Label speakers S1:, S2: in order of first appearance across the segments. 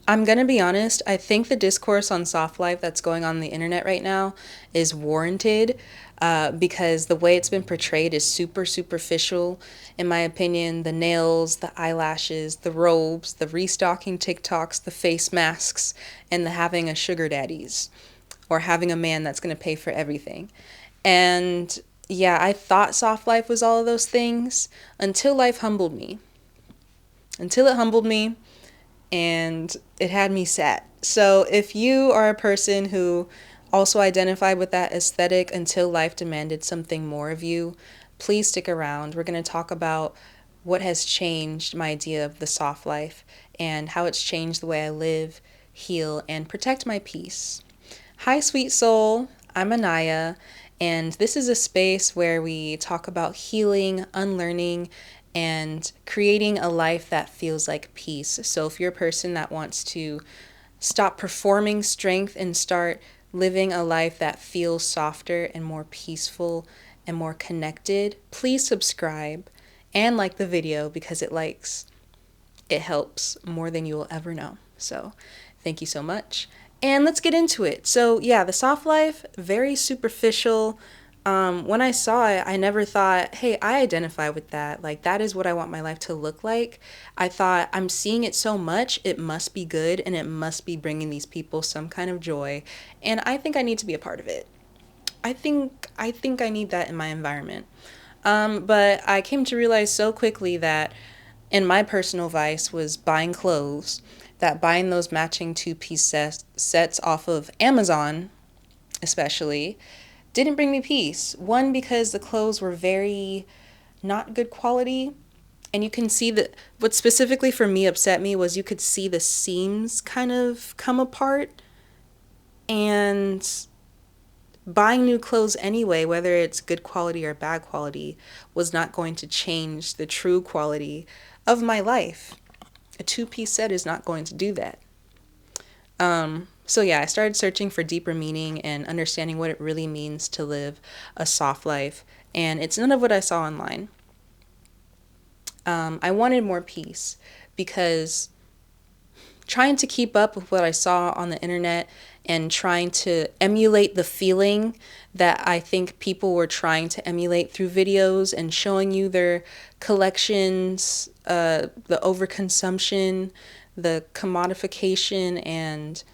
S1: I'm gonna be honest, I think the discourse on soft life that's going on the internet right now is warranted, because the way it's been portrayed is super superficial. In my opinion, the nails, the eyelashes, the robes, the restocking TikToks, the face masks, and the having a sugar daddies or having a man that's gonna pay for everything. And yeah, I thought soft life was all of those things until life humbled me. Until it humbled me and it had me sad. So if you are a person who also identified with that aesthetic until life demanded something more of you, please stick around. We're going to talk about what has changed my idea of the soft life and how it's changed the way I live, heal, and protect my peace. Hi, sweet soul. I'm Anaya, and this is a space where we talk about healing, unlearning, and creating a life that feels like peace. So, if you're a person that wants to stop performing strength and start living a life that feels softer and more peaceful and more connected, please subscribe and like the video because it helps more than you will ever know. So, thank you so much. And let's get into it. So, yeah, the soft life, very superficial. When I saw it, I never thought, hey, I identify with that. Like, that is what I want my life to look like. I thought, I'm seeing it so much, it must be good and it must be bringing these people some kind of joy. And I think I need to be a part of it. I think I need that in my environment. But I came to realize so quickly that in my personal vice was buying clothes, that buying those matching two-piece sets off of Amazon, especially, didn't bring me peace. One, because the clothes were very not good quality. And you can see that what specifically for me upset me was you could see the seams kind of come apart. And buying new clothes anyway, whether it's good quality or bad quality, was not going to change the true quality of my life. A two-piece set is not going to do that. So yeah, I started searching for deeper meaning and understanding what it really means to live a soft life. And it's none of what I saw online. I wanted more peace because trying to keep up with what I saw on the internet and trying to emulate the feeling that I think people were trying to emulate through videos and showing you their collections, the overconsumption, the commodification, and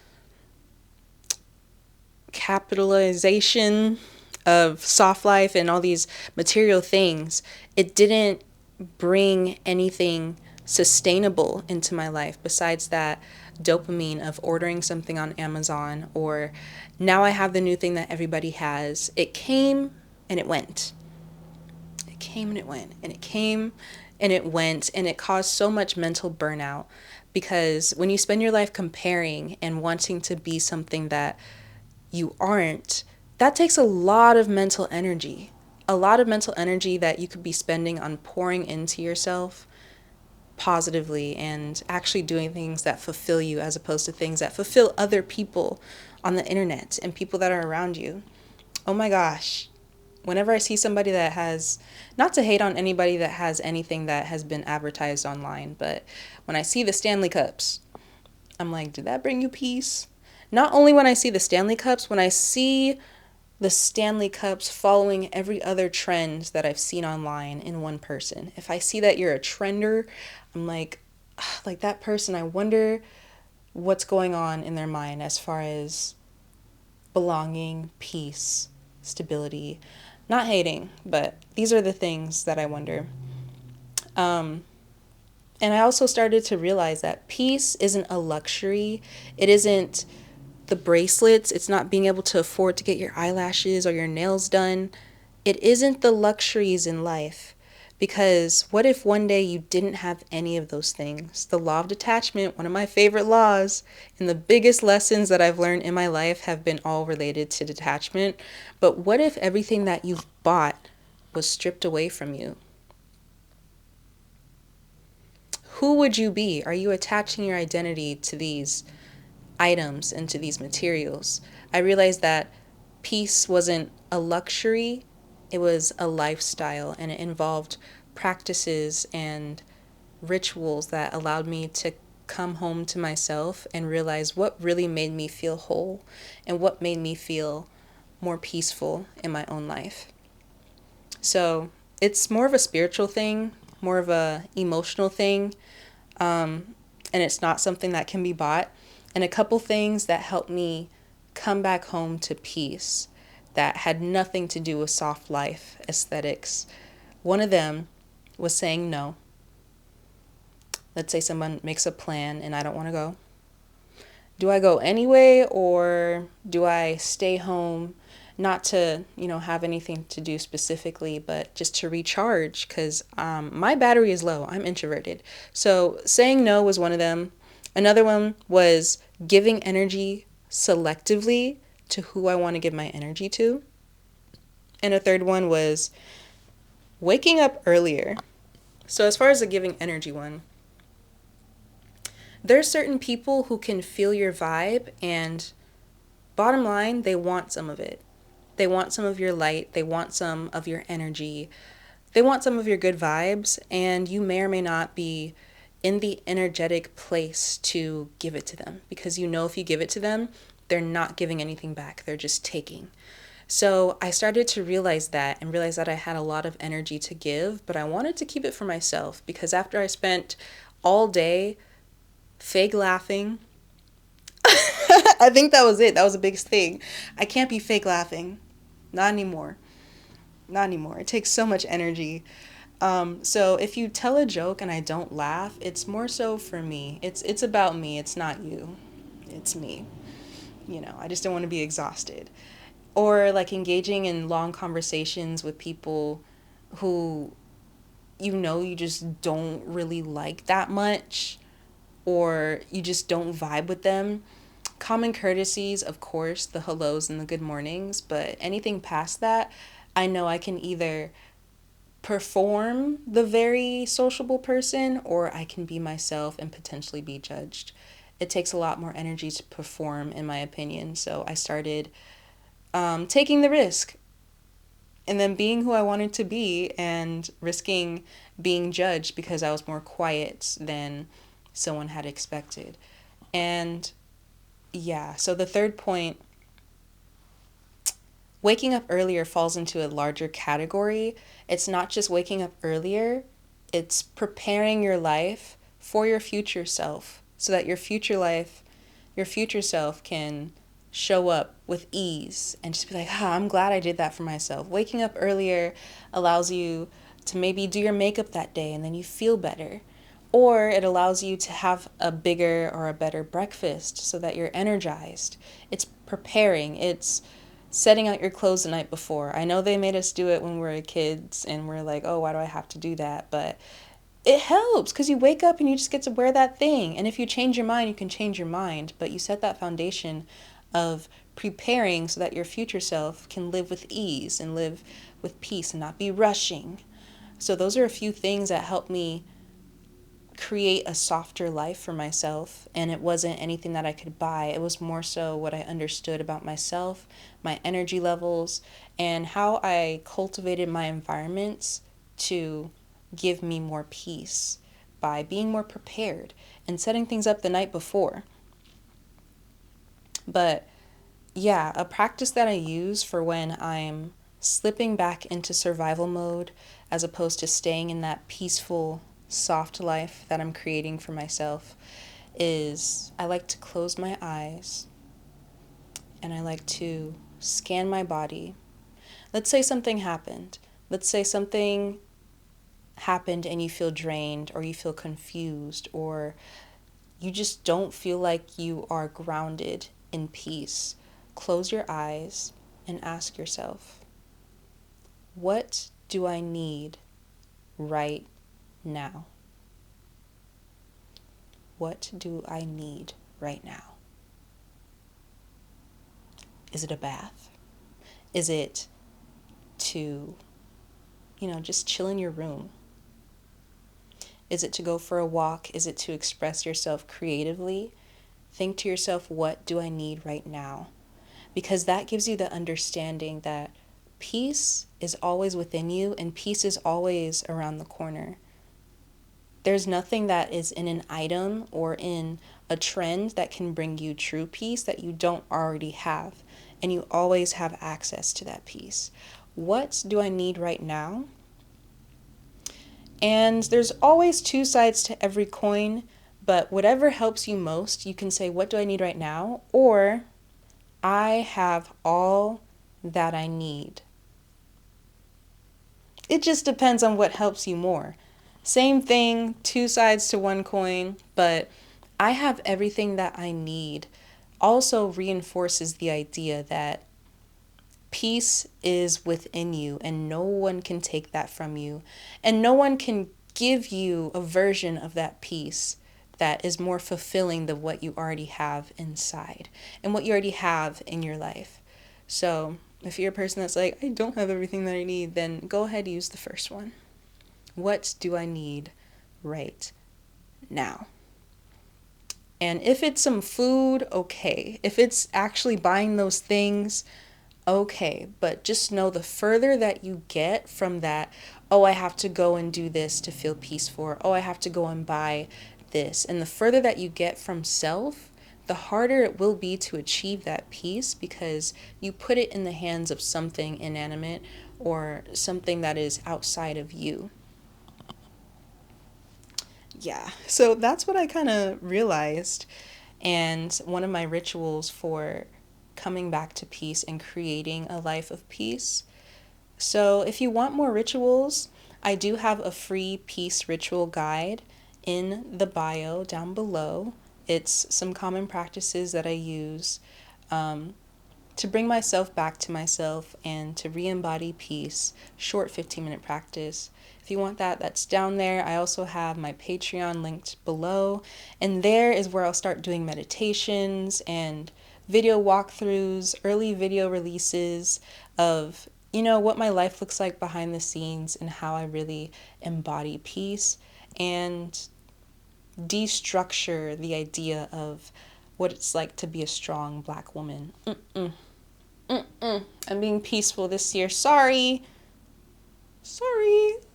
S1: capitalization of soft life and all these material things, it didn't bring anything sustainable into my life besides that dopamine of ordering something on Amazon, or now I have the new thing that everybody has. It came and it went. It came and it went, and it came and it went, and it caused so much mental burnout because when you spend your life comparing and wanting to be something that you aren't, that takes a lot of mental energy. A lot of mental energy that you could be spending on pouring into yourself positively and actually doing things that fulfill you as opposed to things that fulfill other people on the internet and people that are around you. Oh my gosh. Whenever I see somebody that has, not to hate on anybody that has anything that has been advertised online, but when I see the Stanley Cups, I'm like, did that bring you peace? Not only when I see the Stanley Cups, when I see the Stanley Cups following every other trend that I've seen online in one person. If I see that you're a trender, I'm like that person, I wonder what's going on in their mind as far as belonging, peace, stability. Not hating, but these are the things that I wonder. Um, and I also started to realize that peace isn't a luxury. It isn't the bracelets. It's not being able to afford to get your eyelashes or your nails done. It isn't the luxuries in life. Because what if one day you didn't have any of those things? The law of detachment, one of my favorite laws, and the biggest lessons that I've learned in my life have been all related to detachment. But what if everything that you've bought was stripped away from you? Who would you be? Are you attaching your identity to these items and to these materials? I realized that peace wasn't a luxury, it was a lifestyle, and it involved practices and rituals that allowed me to come home to myself and realize what really made me feel whole and what made me feel more peaceful in my own life. So it's more of a spiritual thing, more of a emotional thing, and it's not something that can be bought. And a couple things that helped me come back home to peace that had nothing to do with soft life aesthetics. One of them was saying no. Let's say someone makes a plan and I don't want to go. Do I go anyway, or do I stay home, not to, have anything to do specifically, but just to recharge? Because my battery is low. I'm introverted. So saying no was one of them. Another one was giving energy selectively to who I want to give my energy to. And a third one was waking up earlier. So as far as the giving energy one, there's certain people who can feel your vibe, and bottom line, they want some of it. They want some of your light. They want some of your energy. They want some of your good vibes, and you may or may not be in the energetic place to give it to them, because if you give it to them, they're not giving anything back. They're just taking. So I started to realize that and realize that I had a lot of energy to give, but I wanted to keep it for myself, because after I spent all day fake laughing, I think that was it. That was the biggest thing. I can't be fake laughing. Not anymore. Not anymore. It takes so much energy. So if you tell a joke and I don't laugh, it's more so for me. It's about me. It's not you. It's me. I just don't want to be exhausted. Or like engaging in long conversations with people who you just don't really like that much, or you just don't vibe with them. Common courtesies, of course, the hellos and the good mornings, but anything past that, I know I can either perform the very sociable person, or I can be myself and potentially be judged. It takes a lot more energy to perform, in my opinion, so I started taking the risk and then being who I wanted to be and risking being judged because I was more quiet than someone had expected. And yeah, so the third point, waking up earlier falls into a larger category. It's not just waking up earlier, it's preparing your life for your future self so that your future self can show up with ease and just be like, I'm glad I did that for myself. Waking up earlier allows you to maybe do your makeup that day and then you feel better. Or it allows you to have a bigger or a better breakfast so that you're energized. It's preparing. It's setting out your clothes the night before. I know they made us do it when we were kids and we're like, oh, why do I have to do that? But it helps because you wake up and you just get to wear that thing. And if you change your mind, you can change your mind. But you set that foundation of preparing so that your future self can live with ease and live with peace and not be rushing. So those are a few things that helped me create a softer life for myself, and it wasn't anything that I could buy. It was more so what I understood about myself, my energy levels, and how I cultivated my environments to give me more peace by being more prepared and setting things up the night before. But yeah, a practice that I use for when I'm slipping back into survival mode as opposed to staying in that peaceful, soft life that I'm creating for myself is I like to close my eyes and I like to scan my body. Let's say something happened. Let's say something happened and you feel drained or you feel confused or you just don't feel like you are grounded in peace. Close your eyes and ask yourself, what do I need right now? What do I need right now? Is it a bath? Is it to, just chill in your room? Is it to go for a walk? Is it to express yourself creatively? Think to yourself, what do I need right now? Because that gives you the understanding that peace is always within you and peace is always around the corner. There's nothing that is in an item or in a trend that can bring you true peace that you don't already have. And you always have access to that peace. What do I need right now? And there's always two sides to every coin, but whatever helps you most, you can say, what do I need right now? Or, I have all that I need. It just depends on what helps you more. Same thing, two sides to one coin, but I have everything that I need also reinforces the idea that peace is within you and no one can take that from you. And no one can give you a version of that peace that is more fulfilling than what you already have inside and what you already have in your life. So if you're a person that's like, I don't have everything that I need, then go ahead and use the first one. What do I need right now? And if it's some food, okay. If it's actually buying those things, okay. But just know the further that you get from that, oh, I have to go and do this to feel peaceful, oh, I have to go and buy this. And the further that you get from self, the harder it will be to achieve that peace because you put it in the hands of something inanimate or something that is outside of you. Yeah, so that's what I kind of realized. And one of my rituals for coming back to peace and creating a life of peace. So, if you want more rituals, I do have a free peace ritual guide in the bio down below. It's some common practices that I use um, to bring myself back to myself and to re-embody peace. Short 15-minute practice. If you want that, that's down there. I also have my Patreon linked below, and there is where I'll start doing meditations and video walkthroughs, early video releases of, what my life looks like behind the scenes and how I really embody peace and destructure the idea of what it's like to be a strong Black woman. I'm being peaceful this year. Sorry.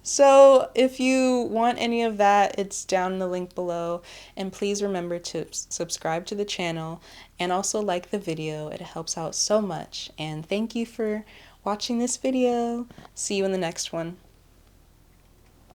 S1: So if you want any of that, it's down in the link below. And please remember to subscribe to the channel and also like the video. It helps out so much. And thank you for watching this video. See you in the next one.